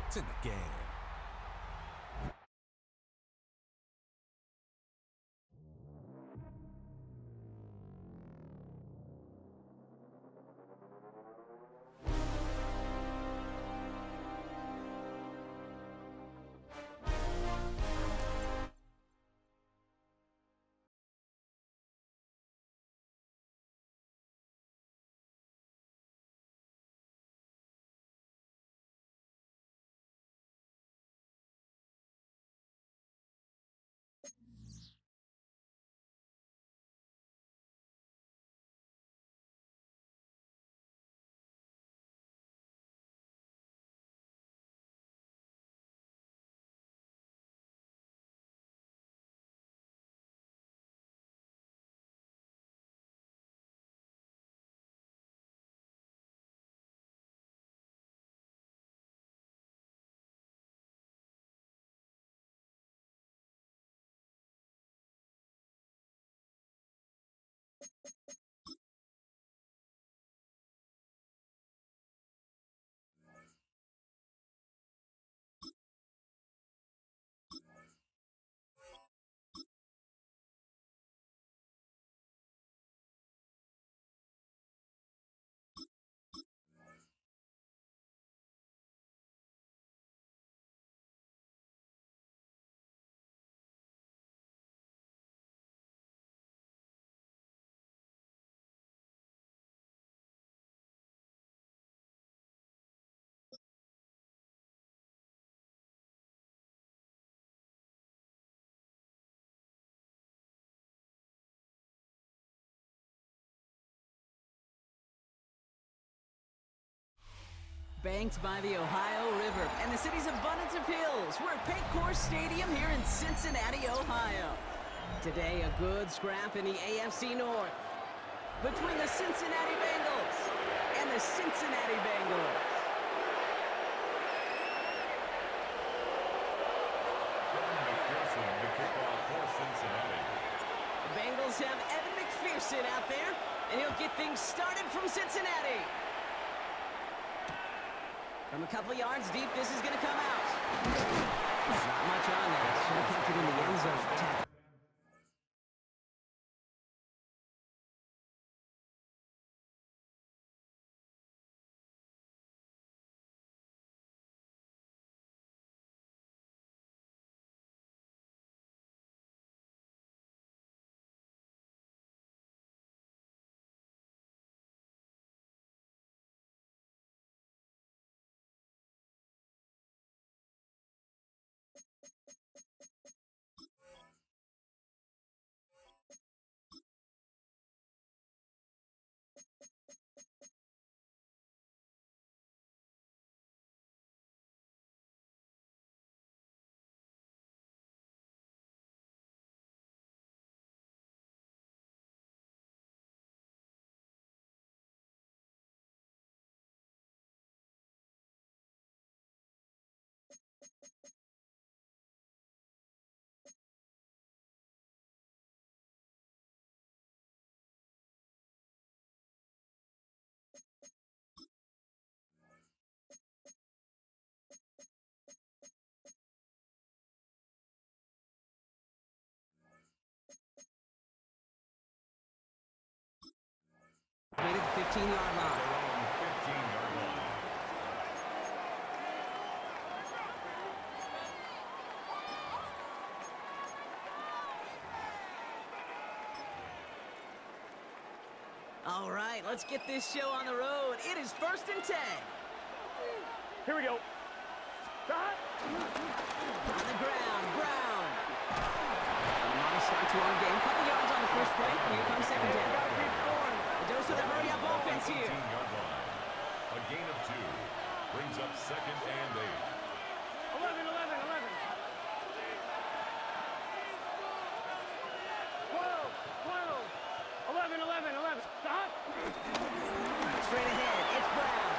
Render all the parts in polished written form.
It's in the game. Banked by the Ohio River and the city's abundance of hills, we're at Paycor Stadium here in Cincinnati, Ohio. Today, a good scrap in the AFC North between the Cincinnati Bengals and the Cincinnati Bengals. The Bengals have Evan McPherson out there, and he'll get things started from Cincinnati. From a couple yards deep, this is going to come out. Not much on that. Should have kept it in the end zone. Tackle. Made it the 15-yard line. All right, let's get this show on the road. It is 1st and 10. Here we go. Stop. On the ground, Brown. A nice start to our game. Couple yards on the first play. Here comes second down. A dose of the hurry-up offense here. 15-yard line. A gain of 2 brings up 2nd and 8. 11, 11, 11. 12, 12. 11, 11, 11. Stop. Straight ahead, it's Brown.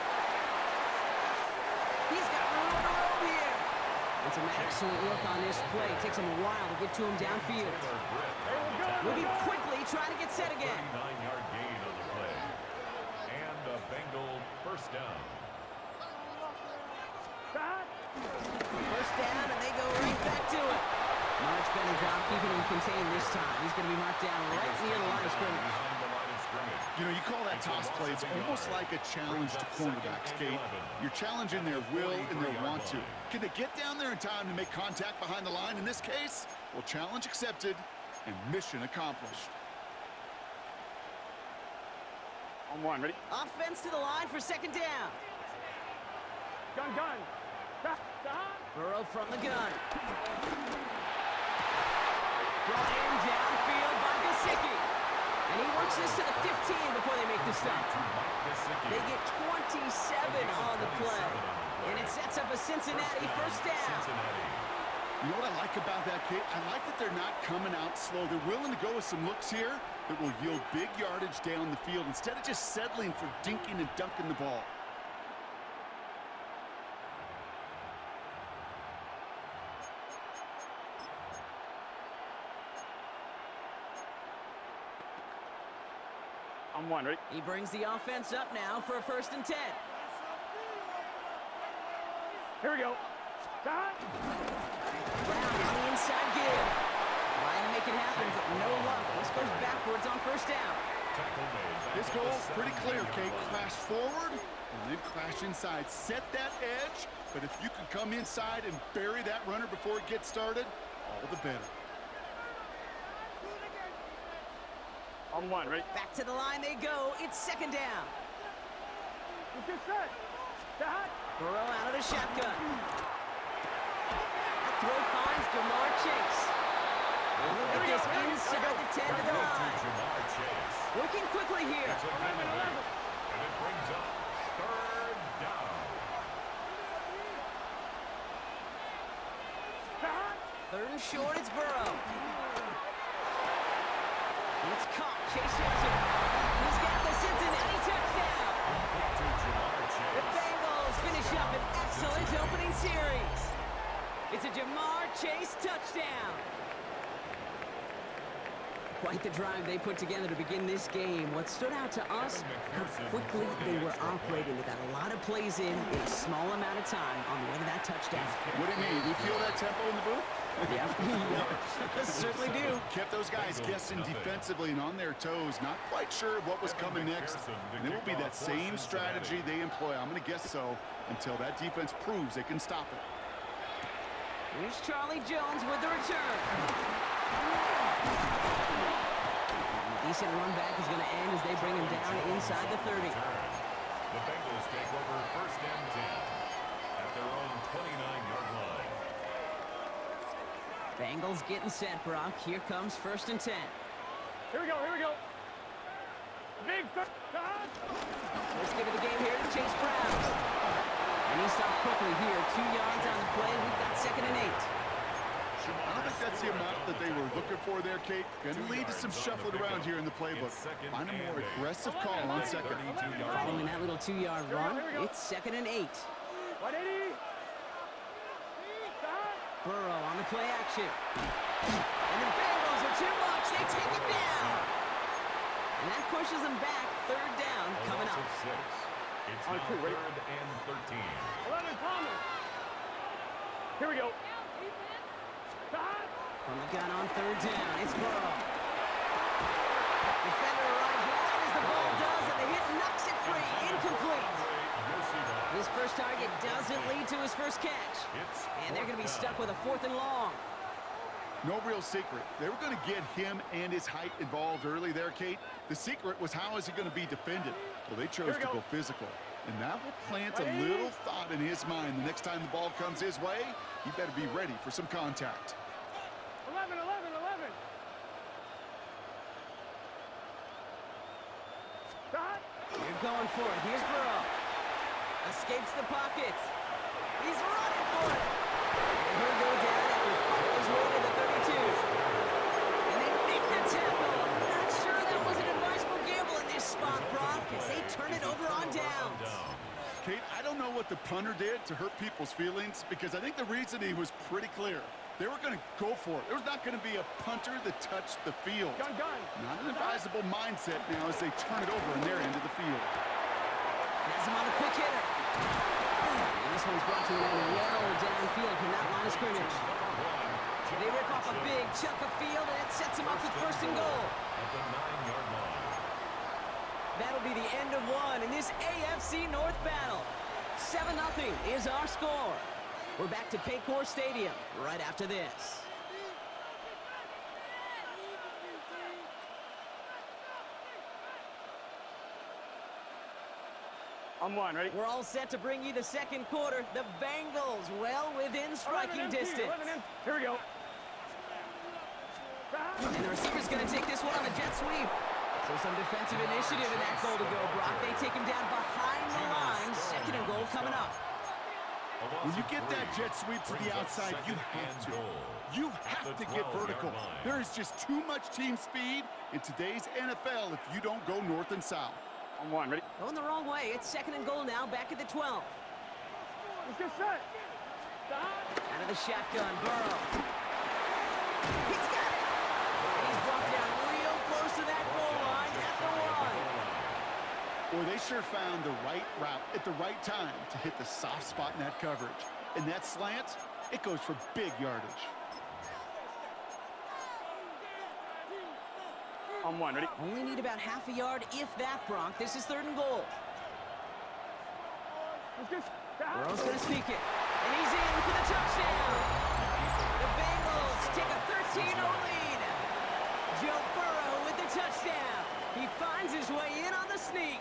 He's got room on the road here. And some excellent work on this play. It takes him a while to get to him downfield. Moving quickly, trying to get set again. 39-yard gain on the play. And a Bengal first down. Stop. First down, and they go right back to it. Much better job keeping him contained this time. He's going to be marked down right near the line of scrimmage. You know, you call that toss play. It's almost like a challenge to cornerbacks, Kate. You're challenging their will and their want to. Can they get down there in time to make contact behind the line? In this case, well, challenge accepted and mission accomplished. On one, ready? Offense to the line for second down. Gun, gun. Burrow from the gun. Brought in downfield by Gesicki. And he works this to the 15 before they make the stop. They get 27 on the play. And it sets up a Cincinnati first down. You know what I like about that, Kate? I like that they're not coming out slow. They're willing to go with some looks here that will yield big yardage down the field instead of just settling for dinking and dunking the ball. On one, ready? He brings the offense up now for a 1st and 10. Here we go. Brown on the inside give. Trying to make it happen, but no luck. This goes backwards on first down. This goal's pretty clear, Kate. Crash forward and then crash inside. Set that edge, but if you can come inside and bury that runner before it gets started, all the better. On one, ready? Back to the line they go. It's second down. Get set. Burrow out of the shotgun. That throw finds Jamar Chase. Look at this inside the 10 to the line. Working quickly here. And it brings up third down. Third and short, it's Burrow. It's caught. Chase has it. He's got the Cincinnati touchdown. The Bengals finish up an excellent opening series. It's a Jamar Chase touchdown. Quite the drive they put together to begin this game. What stood out to us, how quickly they were operating. They got a lot of plays in a small amount of time on the way to that touchdown. What do you mean? You feel that tempo in the booth? Yeah, certainly do. Kept those guys guessing defensively and on their toes, not quite sure of what was coming next. And it will be that same strategy they employ, I'm going to guess so, until that defense proves they can stop it. Here's Charlie Jones with the return. Decent run back is going to end as they bring him down inside the 30. The Bengals take over 1st and 10 at their own 29-yard line. Bengals getting set, Brock. Here comes 1st and 10. Here we go, here we go. Big third. Let's give it the game here to Chase Brown. And he stopped quickly here. 2 yards on the play. We've got 2nd and 8. I don't think that's the amount that they were looking for there, Kate. Going to lead to some shuffling around here in the playbook. Find a more aggressive call on second. Following that little 2-yard run, it's 2nd and 8. 180. Burrow on the play action. And the Bengals are too much. They take it down. And that pushes them back. 3rd down coming up. It's now 3rd and 13. 11, Thomas. Here we go. From the gun on 3rd down, it's Burrow. Defender arrives right as the ball does, and the hit knocks it free. Incomplete. His first target doesn't lead to his first catch. And they're going to be stuck with a 4th and long. No real secret. They were going to get him and his height involved early there, Kate. The secret was how is he going to be defended? Well, they chose to go physical. And that will plant a little thought in his mind. The next time the ball comes his way, he better be ready for some contact. 11, 11, 11. They're going for it. Here's Burrow. Escapes the pocket. He's running for it. And he'll go down after fighting his way to the 32. And they make the tackle. Not sure that was an advisable gamble in this spot, Brock, as they turn it over on downs. Kate, I don't know what the punter did to hurt people's feelings because I think the reasoning was pretty clear. They were going to go for it. There was not going to be a punter that touched the field. Gun, gun. Not an advisable mindset now as they turn it over in their end of the field. Has him on a quick hitter. And this one's brought to an end well downfield from that line of scrimmage. They rip off a big chunk of field, and it sets them up with first and goal. At the 9-yard line. That'll be the end of one in this AFC North battle. 7-0 is our score. We're back to Paycor Stadium right after this. On one, ready? We're all set to bring you the second quarter. The Bengals well within striking 11 in, distance. 11 in. Here we go. And the receiver's going to take this one on the jet sweep. So some defensive initiative in that goal to go, Brock. They take him down behind the line. Second and goal coming up. When you get that jet sweep to the outside, you have to. You have to get vertical. There is just too much team speed in today's NFL if you don't go north and south. On one, ready? Going the wrong way. It's second and goal now, back at the 12. Let's get set. Out of the shotgun, Burrow. He's got it. And he's brought down real close to that goal line at the 1. Boy, they sure found the right route at the right time to hit the soft spot in that coverage. And that slant, it goes for big yardage. On one, ready? Only need about half a yard, if that, Brock. This is third and goal. Let's get Burrow's going to sneak it. And he's in for the touchdown. The Bengals take a 13-0 lead. Joe Burrow with the touchdown. He finds his way in on the sneak.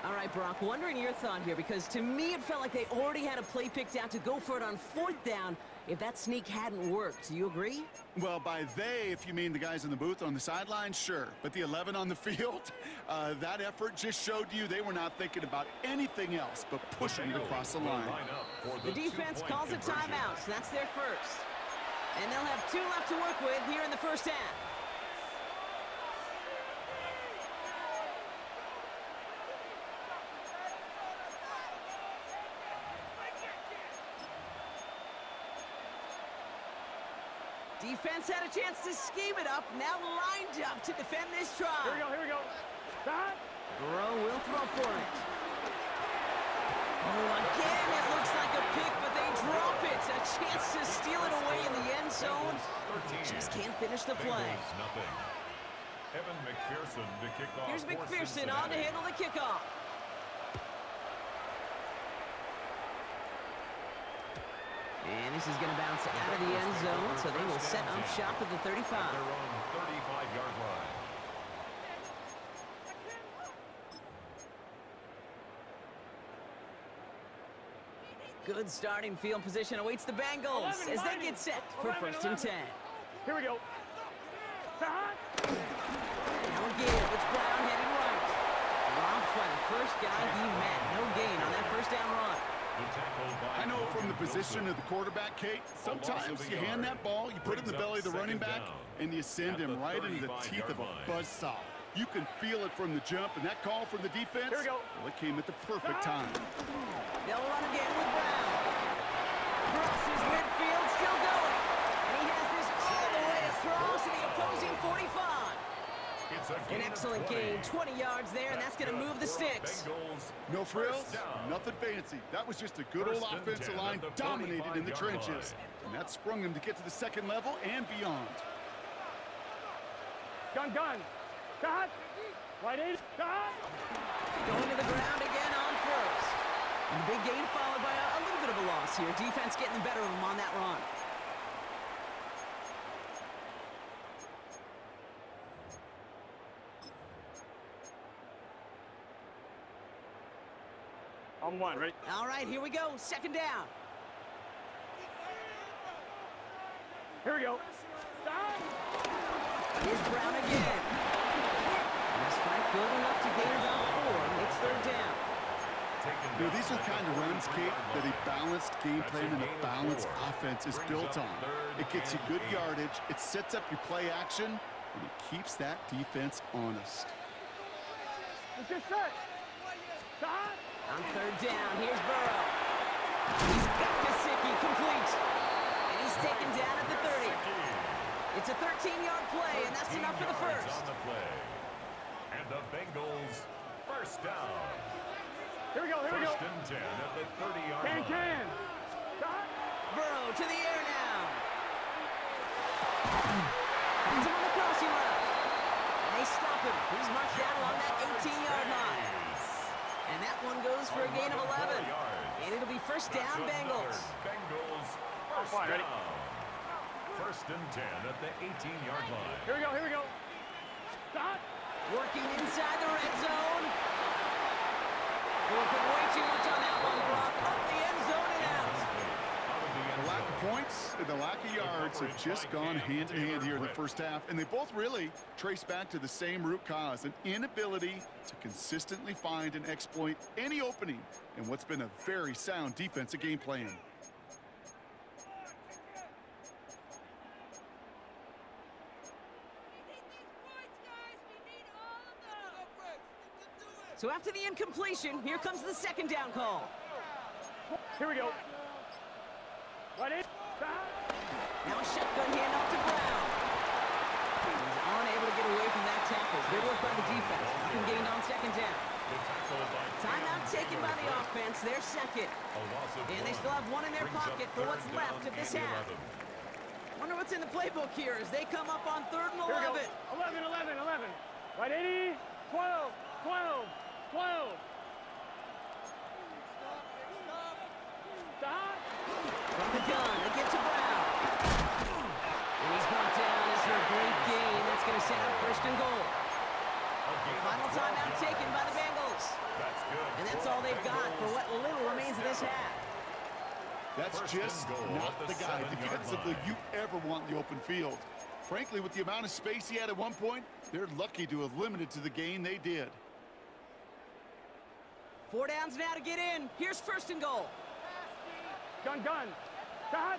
All right, Brock, wondering your thought here, because to me it felt like they already had a play picked out to go for it on fourth down if that sneak hadn't worked. Do you agree? Well, by they, if you mean the guys in the booth on the sideline, sure. But the 11 on the field, that effort just showed you they were not thinking about anything else but pushing it across the line. The defense calls a timeout, so that's their first. And they'll have 2 left to work with here in the first half. Defense had a chance to scheme it up, now lined up to defend this try. Here we go. Stop. Burrow will throw for it. Oh, again, it looks like a pick, but they drop it. A chance to steal it away in the end zone. Just can't finish the play. Evan McPherson to kick off. Here's McPherson on to handle the kickoff. And this is going to bounce out of the end zone, so they will set up shop at the 35. Their own 35-yard line. Good starting field position awaits the Bengals as they get set for first and 10. Here we go. Stop. Now again, it's Brown heading right. Dropped by the first guy he met. No gain on that first down run. I know from the position of the quarterback, Kate, sometimes you hand that ball, you put it in the belly of the running back, and you send him right into the teeth of a buzzsaw. You can feel it from the jump, and that call from the defense, well, it came at the perfect time. They'll run again with Brown. Crosses midfield, still going. And he has this all the way across to the opposing 45. An excellent gain, 20 yards there, and that's going to move the sticks. No frills, nothing fancy. That was just a good old offensive line dominated in the trenches. And that sprung them to get to the second level and beyond. Gun. Stop. Right in. Stop. Going to the ground again on first. And the big gain followed by a little bit of a loss here. Defense getting the better of them on that run. On one, ready? All right, here we go. Second down. Here we go. Stop. Here's Brown again. And this fight good enough to gain about 4. It's third down. You know, these are the kind of runs, Kate, that a balanced game plan and a balanced offense is built on. It gets you good yardage, it sets up your play action, and it keeps that defense honest. Let's get set. Stop. On third down, here's Burrow. He's got Gesicki complete. And he's taken down at the 30. It's a 13-yard play, and that's enough for the first. On the play. And the Bengals first down. Here we go, here we go. First and 10 at the 30-yard line. Can. Stop. Burrow to the air now. Finds him on the crossing route. And they stop him. He's marked down along that 18-yard line. And that one goes for a gain of 11. And it'll be first down, Bengals. Bengals first Fine, ready? down. First and 10 at the 18-yard line. Here we go, here we go. Stop. Working inside the red zone. Working way too much on that one, Brock. Off the end zone and out. The lack of points and the lack of yards have just gone hand in hand here in the first half, and they both really trace back to the same root cause, an inability to consistently find and exploit any opening in what's been a very sound defensive game plan. So after the incompletion, here comes the second down call. Here we go. Right in. Stop. Now a shotgun handoff to Brown. He's unable to get away from that tackle. Good work by the defense. Nothing gained on second down. Timeout taken by the offense. Their second. And they still have one in their pocket for what's left of this half. Wonder what's in the playbook here as they come up on 3rd and 11. 11, 11, 11. Right 80. 12, 12, 12. Stop. From the gun, they get to Brown. And he's brought down after a great gain. That's going to set up 1st and goal. Final timeout taken by the Bengals. And that's all they've got for what little remains of this half. That's just not the guy defensively you ever want in the open field. Frankly, with the amount of space he had at one point, they're lucky to have limited to the gain they did. 4 downs now to get in. Here's 1st and goal. Gun. Stop.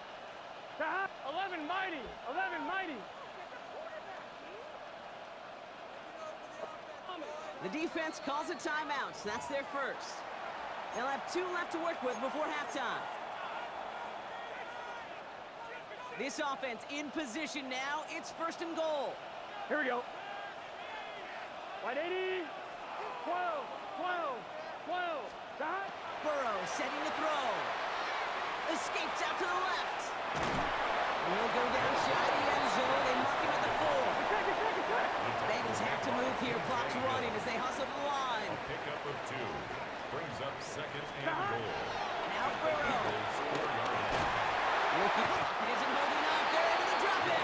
Stop. 11 mighty. 11 mighty. The defense calls a timeout. So that's their first. They'll have 2 left to work with before halftime. This offense in position now. It's 1st and goal. Here we go. Right 80. 12, 12, 12. Stop. Burrow setting the throw. Escapes out to the left. And he'll go down shy of the end zone. They mark him at the 4. Bengals have to move here. Clock's running as they hustle to the line. Pickup of 2 brings up 2nd and goal. Now Burrow. Rookie pocket isn't holding up. They're able to drop it.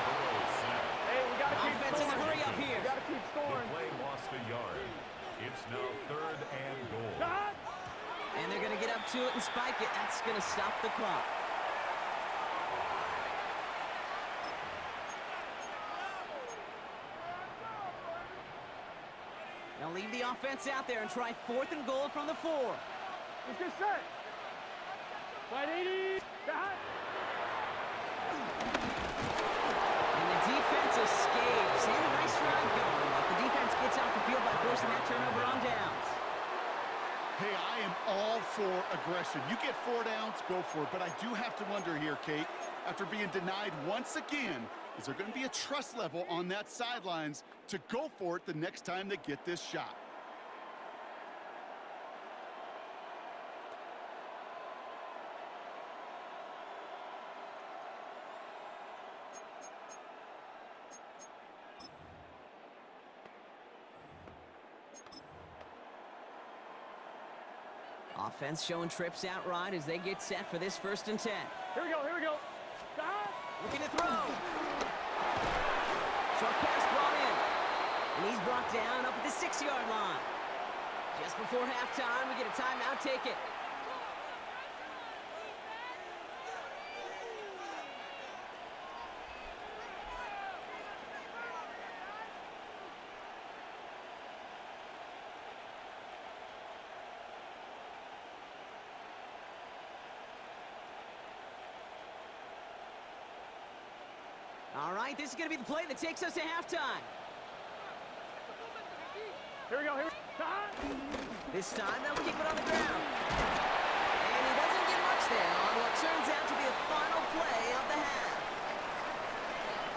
Hey, we got to keep Offense in a scoring. hurry up here. We got to keep The scoring. play lost a yard. It's now 3rd and goal. Stop. And they're going to get up to it and spike it. That's going to stop the clock. They'll leave the offense out there and try 4th and goal from the 4. It's just set. Right 80. Stop. And the defense escapes. They had a nice drive going, but the defense gets off the field by forcing that turnover on downs. Hey, I am all for aggression. You get 4 downs, go for it. But I do have to wonder here, Kate, after being denied once again, is there going to be a trust level on that sidelines to go for it the next time they get this shot? Offense showing trips out right as they get set for this 1st and 10. Here we go. Here we go. Stop. Looking to throw. Short pass brought in. And he's brought down up at the 6-yard line. Just before halftime, we get a timeout taken. All right, this is going to be the play that takes us to halftime. Here we go. Here. Stop. This time, they'll keep it on the ground. And he doesn't get much there on what turns out to be the final play of the half.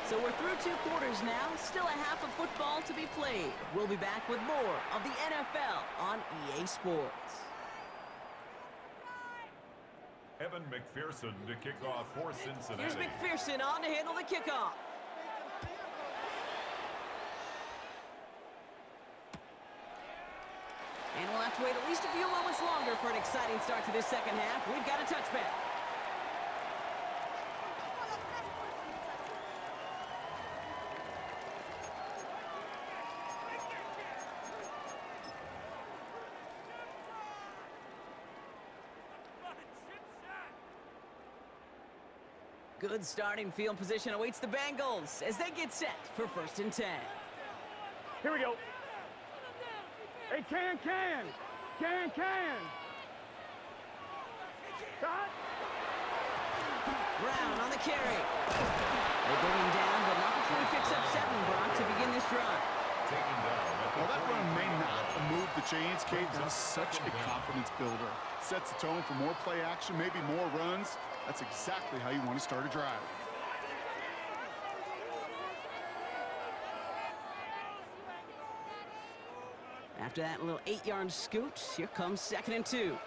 So we're through 2 quarters now. Still a half of football to be played. We'll be back with more of the NFL on EA Sports. Evan McPherson to kick off for Cincinnati. Here's McPherson on to handle the kickoff. And we'll have to wait at least a few moments longer for an exciting start to this second half. We've got a touchback. Good starting field position awaits the Bengals as they get set for 1st and 10. Here we go. Hey, can. Shot. Brown on the carry. They bring him down, but not before he picks up 7, Brock, to begin this drive. Taken down. Well, that run may not move the chains, Kate. That's such a confidence builder. Sets the tone for more play action, maybe more runs. That's exactly how you want to start a drive. After that little 8-yard scoot, here comes 2nd and 2.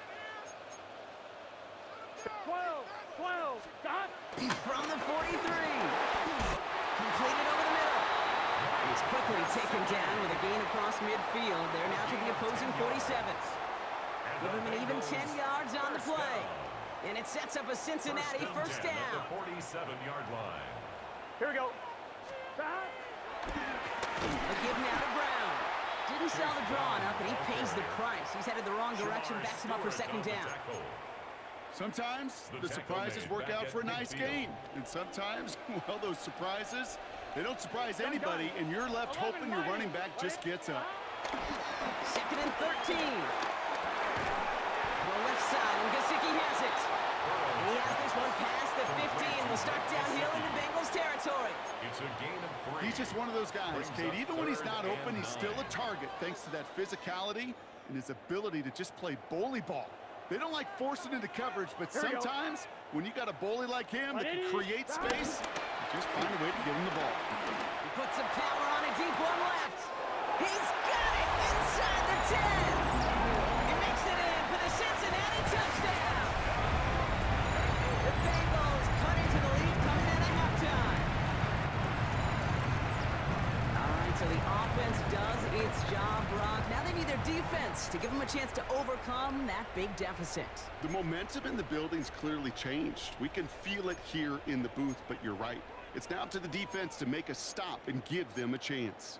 12. Shot. From the 43. Completed over the middle. He's quickly taken down with a gain across midfield. They're now to the opposing 47. Give him an even 10 yards on the play. And it sets up a Cincinnati first down. At the 47-yard line. Here we go. Shot. A give now to Brown. Didn't sell the draw enough, and he pays the price. He's headed the wrong direction, backs him up for 2nd down. Sometimes the surprises work out for a nice gain. And sometimes, well, those surprises, they don't surprise anybody, and you're left hoping your running back just gets up. 2nd and 13. The left side, and Gesicki has it. And he has this one past the 15. We'll start downhill into Bengals territory. It's a gain of 3. He's just one of those guys, Kate. Even when he's not open, he's still a target thanks to that physicality and his ability to just play bully ball. They don't like forcing into coverage, but sometimes when you got a bully like him that can create space, you just find a way to get him the ball. He puts some power on a deep one left. He's got it inside the 10. He makes it in for the Cincinnati touchdown. The Bengals cut into the lead coming out of halftime. All right, so the offense does its job, Brock. Now they need their defense to give them a chance to overcome that big deficit. The momentum in the building's clearly changed. We can feel it here in the booth, but you're right. It's now up to the defense to make a stop and give them a chance.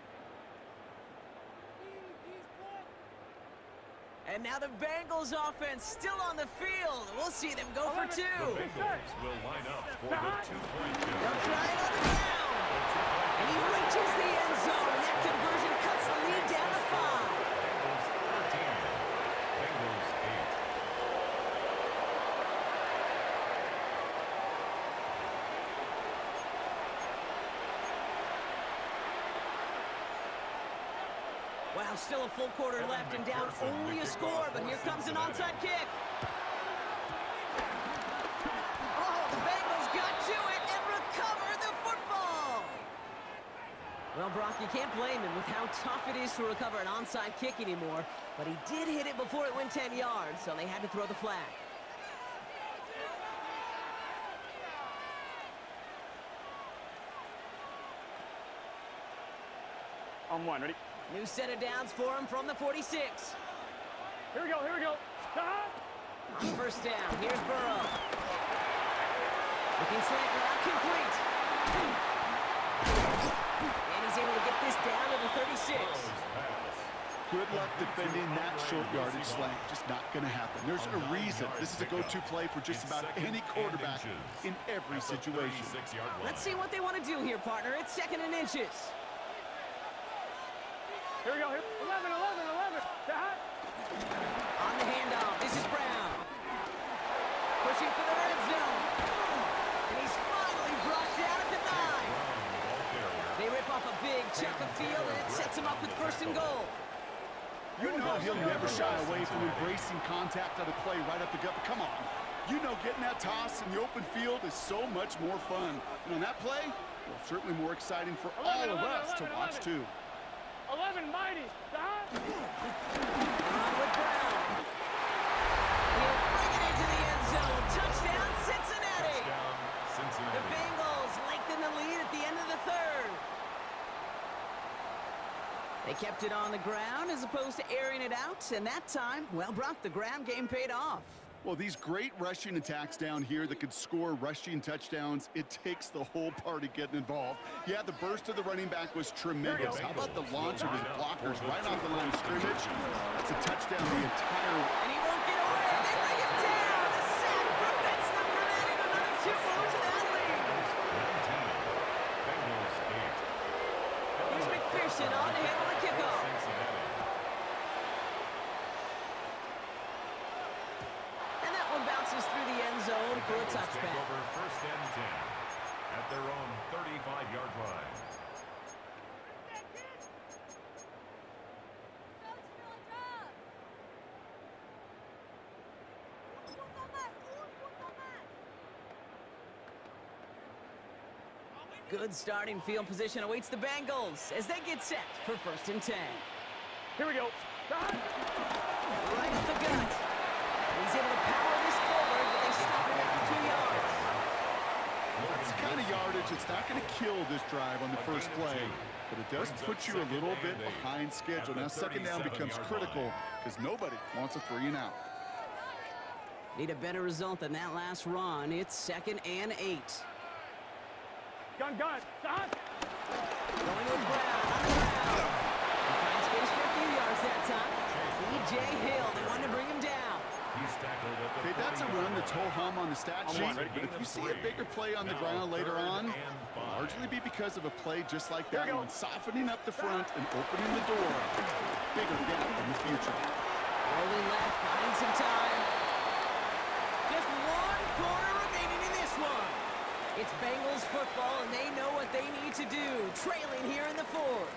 And now the Bengals offense still on the field. We'll see them go for 2. The Bengals will line up for the 2-point kick. They'll try it on the ground. And he reaches the end zone. And that conversion cuts the lead down to 5. Bengals 13. Bengals 8. Wow, still a full quarter left and down only a score, but here comes an onside kick. Oh, the Bengals got to it and recover the football. Well, Brock, you can't blame him with how tough it is to recover an onside kick anymore, but he did hit it before it went 10 yards, so they had to throw the flag. On 1, ready? New set of downs for him from the 46. Here we go. Shot. On first down, here's Burrow. Looking slant route complete. And he's able to get this down to the 36. Good luck defending that short yardage slant. Just not going to happen. There's a reason this is a go-to play for just about any quarterback in every situation. Let's see what they want to do here, partner. It's 2nd and inches. Here we go. 11. Shot. On the handoff, this is Brown. Pushing for the red zone. And he's finally brought down at the 9. They rip off a big chunk of field, and it sets him up with 1st and goal. You know he'll never shy away from embracing contact on the play right up the gut. But come on. You know getting that toss in the open field is so much more fun. And on that play, well, certainly more exciting for all of us to watch, too. 11, mighty. Shot. On with Brown. He'll bring it into the end zone. Touchdown. Left it on the ground as opposed to airing it out, and that time, well, Brock, the ground game paid off. Well, these great rushing attacks down here that could score rushing touchdowns, it takes the whole party getting involved. Yeah, the burst of the running back was tremendous. How about the launch of his blockers right off the line of scrimmage? That's a touchdown the entire... And he won't get away. They bring him down. The sack prevents them from adding another 2 more to that lead. Here's McPherson on to handle the kickoff. Bounces through the end zone for a touchback. Over first and 10 at their own 35-yard line. Good starting field position awaits the Bengals as they get set for first and 10. Here we go. Right at the gut. He's able to power this forward, but they stop him after 2 yards. That's the kind of yardage that's not going to kill this drive on the first play, but it does put you a little bit behind schedule. Now second down becomes critical because nobody wants a 3 and out. Need a better result than that last run. It's 2nd and 8. Gun. Going with Brown on the ground. He finds space for a few yards that time. E.J. Hill, they want to bring him down. Okay, that's a run that's ho-hum on the stat sheet, but if you see a bigger play on the ground later on, it'll largely be because of a play just like that one, softening up the front and opening the door. Bigger gap in the future. Rolling left, buying some time. Just 1 quarter remaining in this one. It's Bengals football, and they know what they need to do, trailing here in the 4th.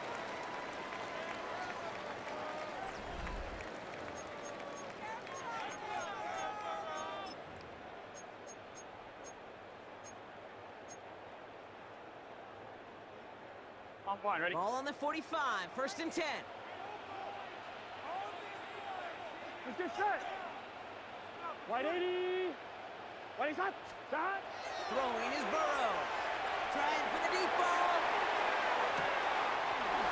I'm fine, ready? Ball on the 45, first and 10. Let's get set. Wide 80. Wide hot. Shot. Throwing is Burrow. Trying for the deep ball.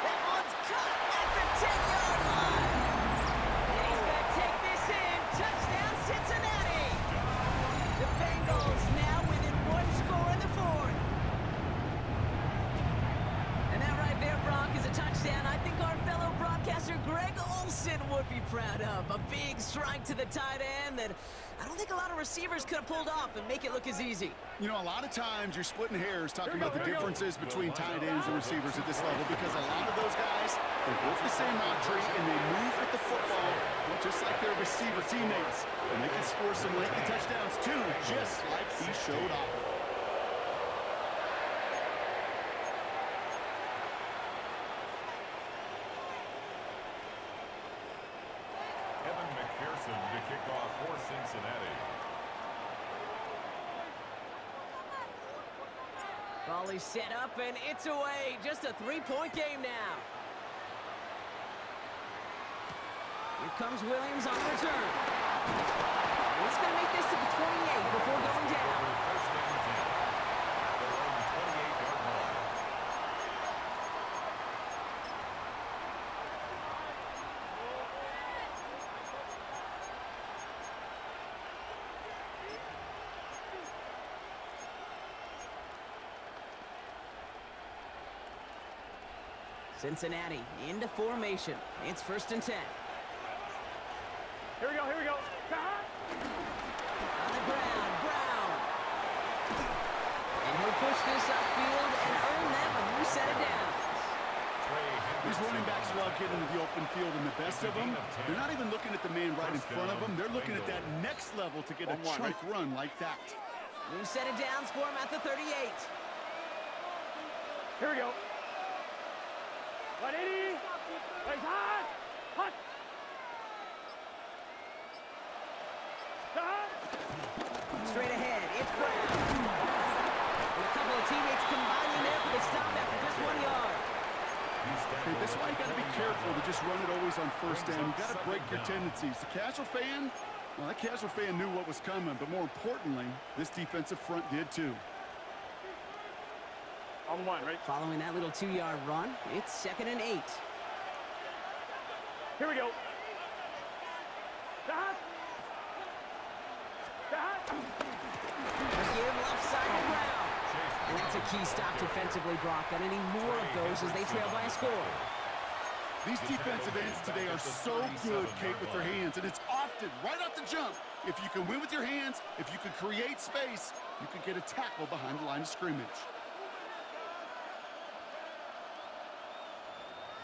That one's caught at the 10-yard line. And he's going to take this in. Touchdown, Cincinnati. The Bengals now within 1 score in the 4th. And that right there, Brock, is a touchdown I think our fellow broadcaster Greg Olsen would be proud of. A big strike to the tight end that I don't think a lot of receivers could have pulled off and make it look as easy. You know, a lot of times you're splitting hairs talking about the differences between tight ends and receivers at this level because a lot of those guys, they work the same route tree and they move with the football just like their receiver teammates. And they can score some lengthy touchdowns too, just like he showed off. McPherson to kick off for Cincinnati. Ball is set up and it's away. Just a 3-point game now. Here comes Williams on the return. He's going to make this to the 28 before going down. Cincinnati into formation. It's first and 10. Here we go. On the ground, Brown. And he'll push this upfield and earn them a new set of downs. These running backs love getting into the open field, and the best of them, they're not even looking at the man right in front of them. They're looking at that next level to get a chunk run like that. New set of downs for him at the 38. Here we go. 180. Right hot. Hot. Stop. Straight ahead, it's Brown. And a couple of teammates combining there for the stop after just 1 yard. Okay, that's why you got to be careful to just run it always on first down. You got to break your tendencies. The casual fan, well, that casual fan knew what was coming, but more importantly, this defensive front did too. On 1, right? Following that little 2-yard run, it's 2nd and 8. Here we go. Stop. Stop. Give left side to Brown. And that's a key stop defensively, Brock. And any more of those as they trail by a score. These defensive ends today are so good, Kate, with their hands, and it's often right off the jump. If you can win with your hands, if you can create space, you can get a tackle behind the line of scrimmage.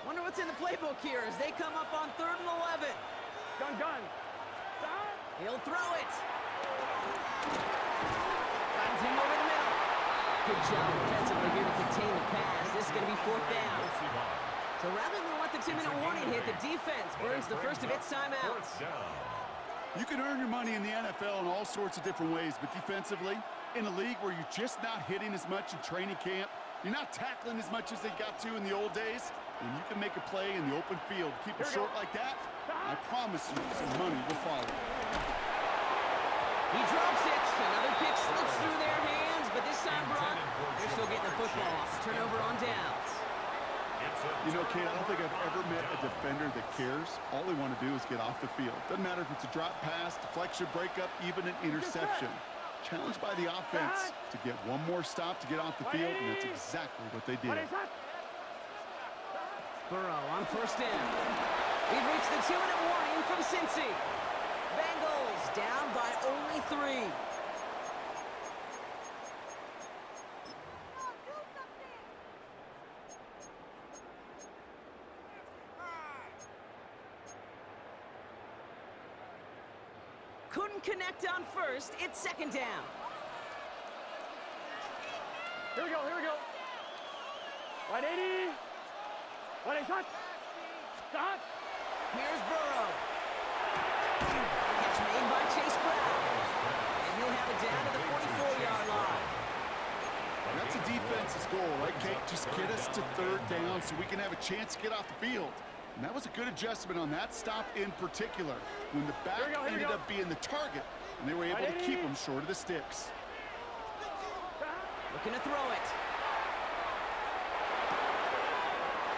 Wonder what's in the playbook here as they come up on 3rd and 11. Gun. Stop. He'll throw it. Finds him over the middle. Good job defensively here to contain the pass. This is going to be 4th down. So rather than let the 2-minute warning hit, the defense burns the first of its timeouts. You can earn your money in the NFL in all sorts of different ways, but defensively, in a league where you're just not hitting as much in training camp, you're not tackling as much as they got to in the old days, when you can make a play in the open field, keep it short like that, I promise you some money will follow. He drops it. Another pick slips through their hands, but this time, Brock, they're still getting the football off. Turnover on downs. You know, Kate, I don't think I've ever met a defender that cares. All they want to do is get off the field. Doesn't matter if it's a drop pass, deflection, breakup, even an interception. Challenged by the offense to get one more stop to get off the field, and that's exactly what they did. Burrow on 1st down. We've reached the 2-minute warning from Cincy. Bengals down by only 3. Couldn't connect on 1st. It's 2nd down. Here we go. Right 80. Right shot. Stop. Here's Burrow. Catch made by Chase Brown. And he'll have it down to the 44-yard line. That's a defense's goal, right, Kate? Just get us to 3rd down so we can have a chance to get off the field. And that was a good adjustment on that stop in particular, when the back ended up being the target, and they were able to keep him short of the sticks. Looking to throw it.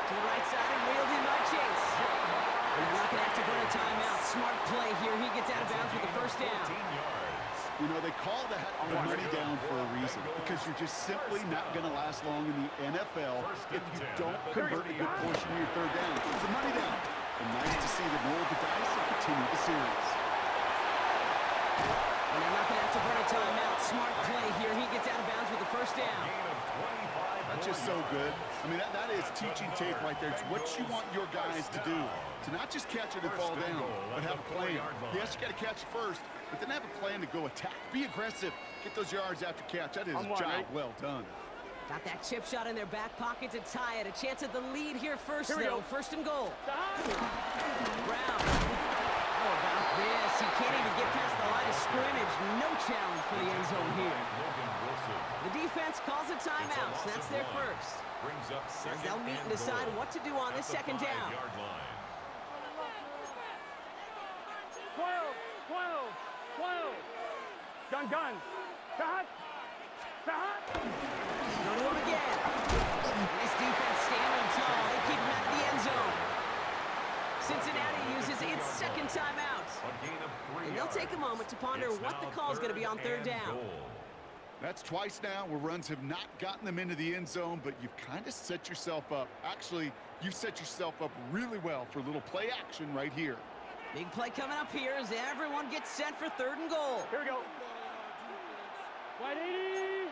To the right side and wheeled in by Chase. And they're not going to have to burn a timeout. Smart play here. He gets out of bounds with the 1st down. You know, they call that the money down for a reason, because you're just simply not going to last long in the NFL if you don't convert a good portion of your 3rd down. It's the money down. And nice to see them roll the dice and continue the series. And they're not going to have to burn a timeout. Smart play here. He gets out of bounds with the 1st down. That's just so good. I mean, that is teaching tape right there. It's what you want your guys to do. To not just catch it and fall down, but have a plan. Yes, you got to catch it first, but then have a plan to go attack. Be aggressive. Get those yards after catch. That is a job well done. Got that chip shot in their back pocket to tie it. A chance at the lead here first, though. 1st and goal. Brown. How about this? He can't even get past the line of scrimmage. No challenge for the end zone here. The defense calls a timeout. So that's their first. As they'll meet and decide what to do on this 2nd down. 12. Gun. Shot. Go to him again. This defense standing tall. They keep him out of the end zone. Cincinnati uses its 2nd timeout. And they'll take a moment to ponder what the call is going to be on 3rd down. That's twice now where runs have not gotten them into the end zone, but you've kind of set yourself up. Actually, you've set yourself up really well for a little play action right here. Big play coming up here as everyone gets set for 3rd and goal. Here we go. Right 80.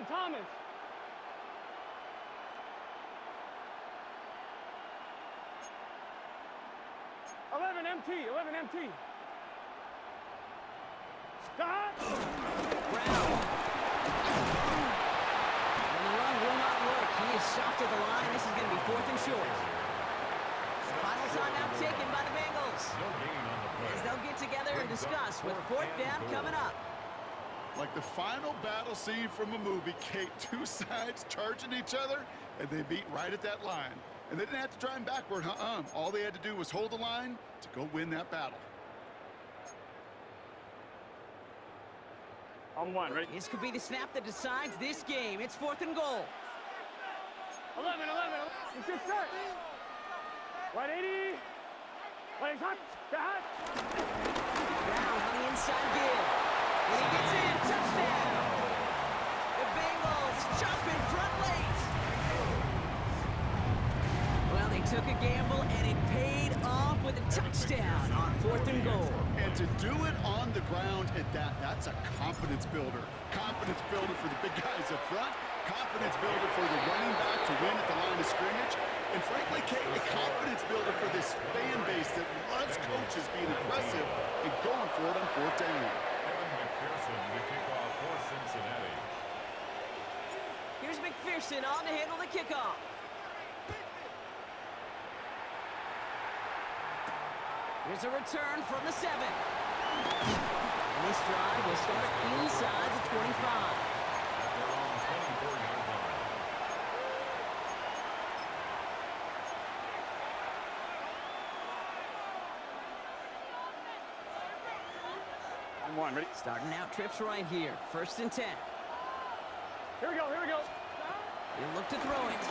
Thomas. 11 MT. Stop! Brown. And the run will not work. He is soft to the line. This is going to be 4th and short. Final timeout taken by the Bengals. As they'll get together and discuss with 4th down coming up. Like the final battle scene from a movie, Kate, two sides charging each other, and they meet right at that line. And they didn't have to drive backward, All they had to do was hold the line to go win that battle. On one, ready? This could be the snap that decides this game. It's 4th and goal. 11. Let's get set. Right 80. Legs hot. Get hot. Brown on the inside give. And he gets in. Touchdown. The Bengals jump in front late. Well, they took a gamble, and it paid off with a touchdown on 4th and goal. And to do it on the ground at that's a confidence builder. Confidence builder for the big guys up front. Confidence builder for the running back to win at the line of scrimmage. And frankly, Kate, a confidence builder for this fan base that loves coaches being aggressive and going for it on 4th down. Evan McPherson to kick off for Cincinnati. Here's McPherson on to handle the kickoff. Here's a return from the 7. And this drive will start inside the 25. At their own 24-yard line. On one, ready? Starting out trips right here. 1st and 10. Here we go. He'll look to throw it. A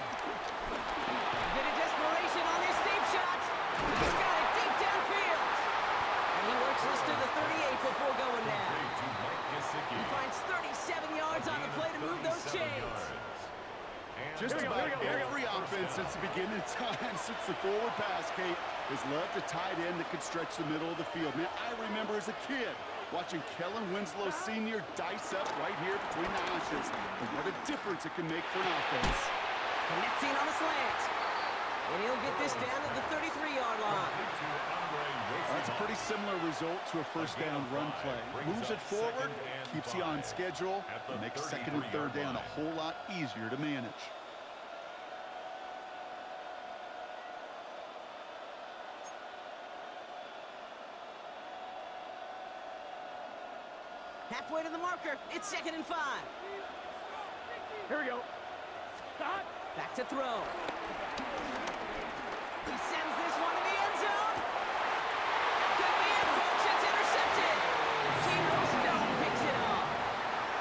bit of desperation on this deep shot. He's got it deep downfield. And he works this to the 38 before going down. To Mike Gesicki. He finds 37 yards on the play to move those 37 chains. yards. And Just Here we go, about here we go. every offense since the beginning of time, since the forward pass, Kate, has loved a tight end that could stretch the middle of the field. Man, I remember as a kid watching Kellen Winslow Sr. dice up right here between the hashes. And what a difference it can make for an offense. Connecting on the slant. And he'll get this down to the 33-yard line. That's a pretty similar result to a 1st down run play. Moves it forward, keeps you on schedule, and makes 2nd and 3rd down a whole lot easier to manage. Halfway to the marker. It's 2nd and 5. Here we go. Stop. Back to throw. He sends this one to the end zone. Could be it, folks. It's intercepted. Geno Stone picks it off.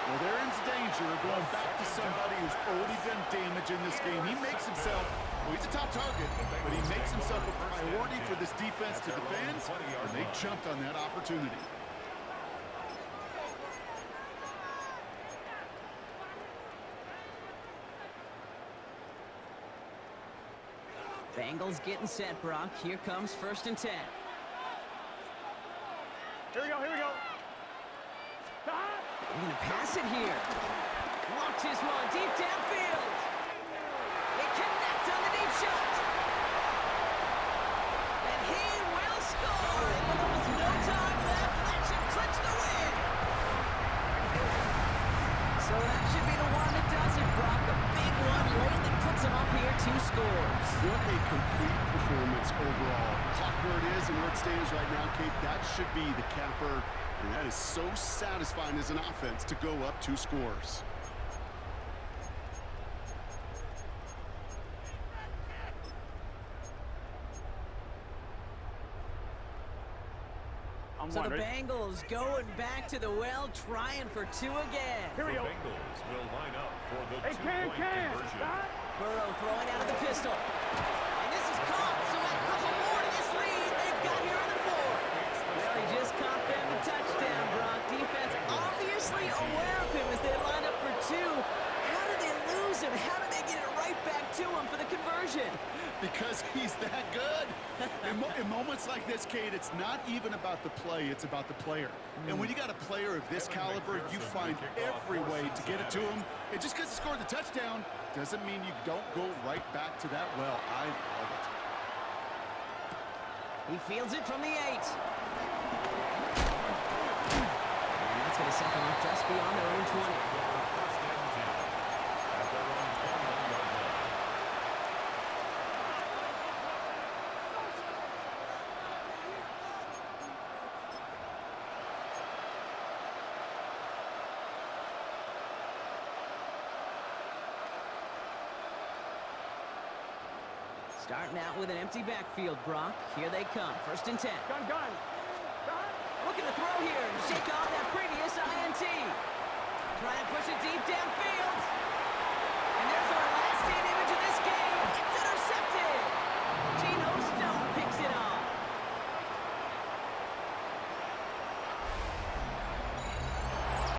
Well, they're in danger of going back to somebody who's already done damage in this game. He makes himself, well, he's a top target, but he makes himself a priority for this defense to defend, and they jumped on that opportunity. Bengals getting set, Brock. Here comes 1st and 10. Here we go. Stop. They're going to pass it here. Launches one deep downfield. They connect on the deep shot. And he will score. But there was no time left. That should clinch the win. So that should be the one that does it, Brock. A big one late that puts him up here 2 scores. What a complete performance overall. Clock where it is and where it stands right now, Kate, that should be the capper. And that is so satisfying as an offense to go up 2 scores. So the Bengals going back to the well, trying for 2 again. Here we The go. Bengals will line up for the Hey, two-point conversion. Stop. Burrow throwing out of the pistol. And this is caught, so a couple more to this lead. They've got here in the 4th. Well, he just caught them a touchdown, Brock. Defense obviously aware of him as they line up for 2. How did they lose him? How did they get it right back to him for the conversion? Because he's that good. In moments like this, Kate, it's not even about the play, it's about the player. And when you got a player of this caliber, you find every way to get it to him. And just because he scored the touchdown doesn't mean you don't go right back to that well. I love it. He fields it from the 8. And that's going to set them up just beyond their own 20. First and 10 at their own 21-yard line. Starting out with an empty backfield, Brock. Here they come. 1st and 10. Gun. Stop. Looking to throw here and shake off that previous INT. Trying to push it deep downfield.